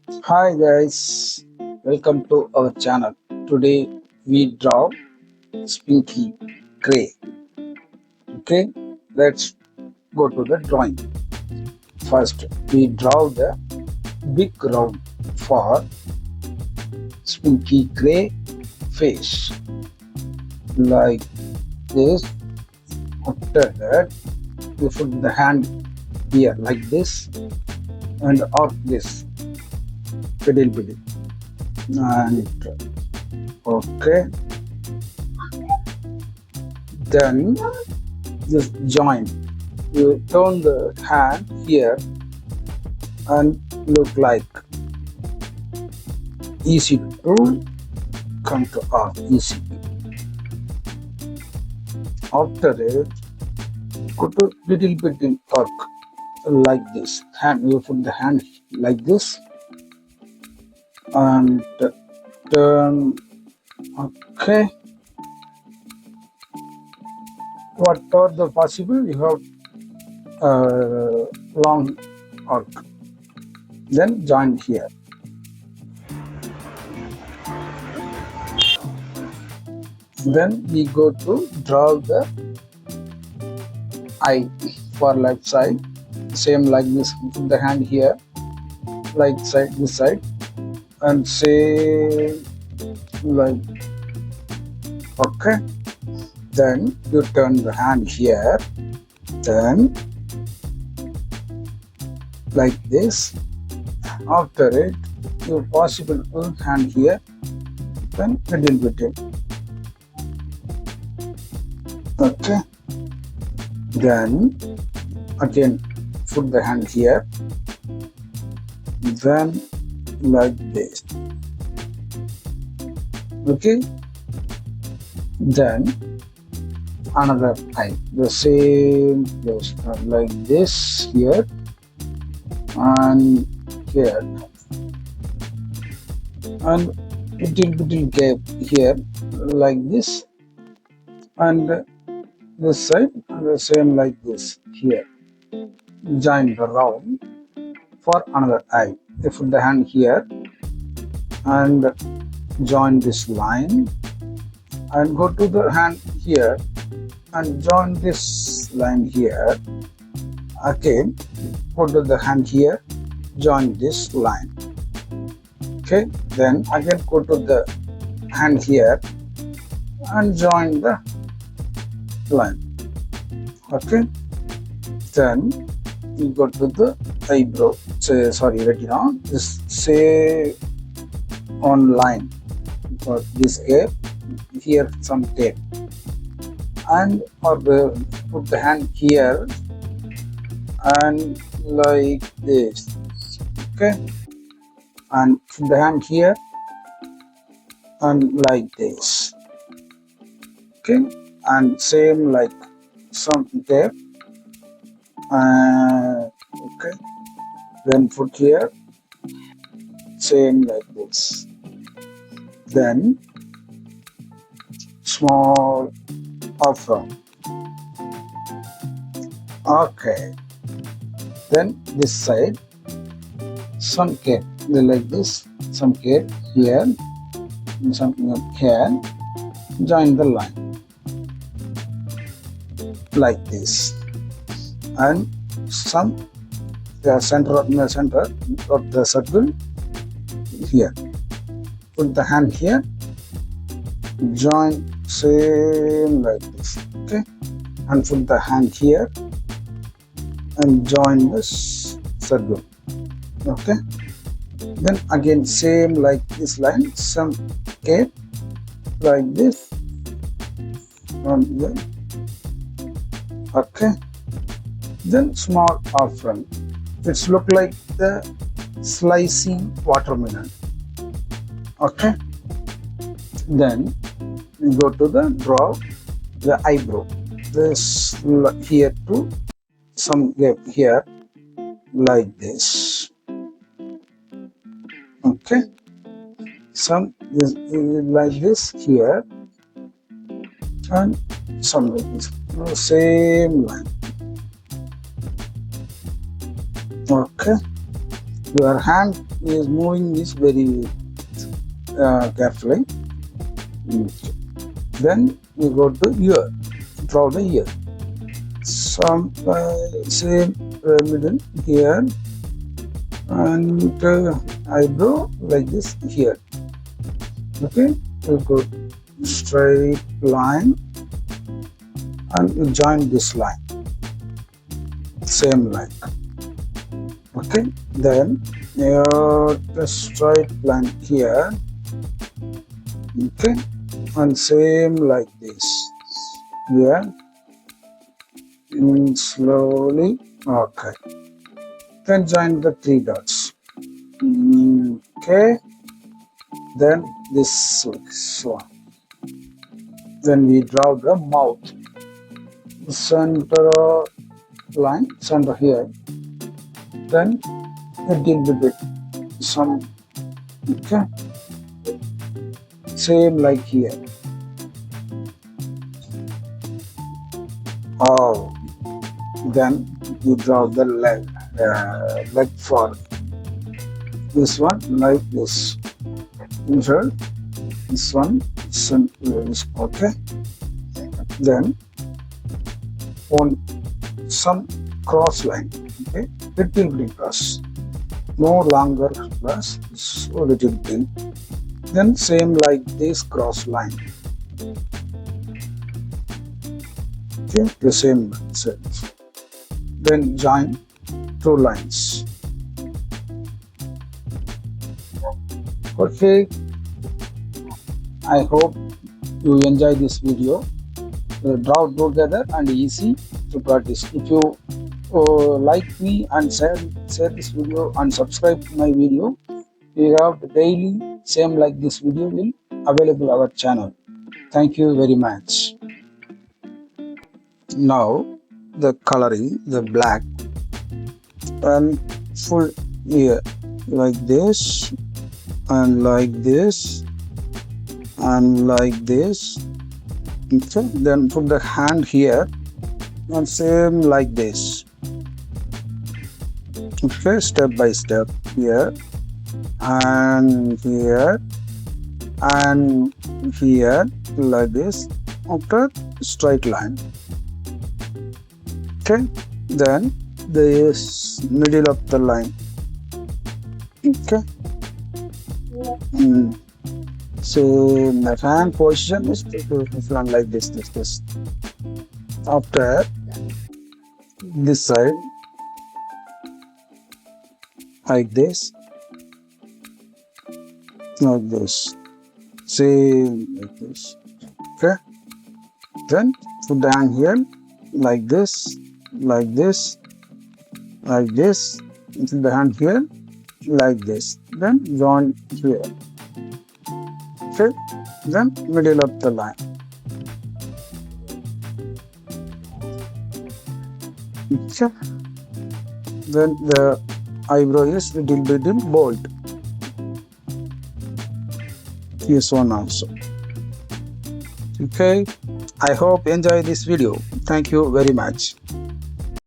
Hi guys, welcome to our channel. Today we draw Spinky Gray. Okay, let's go to the drawing. First, we draw the big round for Spinky Gray face like this. After that, we put the hand here like this and off this little and okay. Then this joint, you turn the hand here and look like easy to come to off easy. After it, put a little bit in arc like this. Hand, you put the hand like this and turn. Okay, what are the possible? You have long arc. Then join here. Then we go to draw the eye for left side. Same like this. Put the hand here, like side this side, and same like okay. Then you turn the hand here. Then like this. After it, you possible to hand here. Then little bit in. Okay. Then again put the hand here. Then like this. Okay. Then another eye. The same place like this here and here and little gap here like this and this side and the same like this here. Join the round for another eye. You put the hand here and join this line and go to the hand here and join this line here. Again, go to the hand here, join this line. Okay, then again go to the hand here and join the line. Okay, then you go to the eyebrow. Retina. This say on line for this gap here some tape and or put the hand here and like this. Okay, and put the hand here and like this. Okay, and same like some tape. Okay, then put here same like this. Then small afro. Okay, then this side some cape like this, some cape here, something here. Join the line like this, and some the center of the circle here. Put the hand here, join same like this. Okay, and put the hand here and join this circle. Okay, then again same like this line, some cape like this and then okay, then small offering. It's look like the slicing watermelon. Okay, then we go to the draw the eyebrow. This here too, some gap here like this. Okay, some this, like this here and some like this. Same line. Okay, Your hand is moving is very carefully. Then you go to ear, draw the ear. Some same middle here, and eyebrow like this here. Okay, you go straight line and you join this line, same line. Okay, then your straight line here. Okay, and same like this here. Slowly. Okay, then join the three dots. Okay, then this one. Then we draw the mouth. Center line, center here. Then a little bit some. Okay, same like here. Oh, then you draw the leg for this one like this. Insert this one, okay. Then on some cross line, okay, little bit cross, no longer cross, so little bit. Then same like this cross line. Okay, the same set. Then join two lines. Okay, I hope you enjoy this video. Draw together and easy to practice. If you like me and share this video and subscribe to my video, we have daily same like this video will available our channel. Thank you very much. Now the coloring, the black and full ear like this and like this and like this. Okay, then put the hand here and same like this. Okay, step by step here and here and here like this. After straight line. Okay, then this middle of the line. Okay. So the hand position is like this. After this side, like this, like this, same like this. Okay. Then put the hand here, like this, like this, like this. Put the hand here, like this. Then join here. Okay, then middle of the line. Okay. Then the eyebrow is little bit bold. This one also. Okay, I hope you enjoy this video. Thank you very much.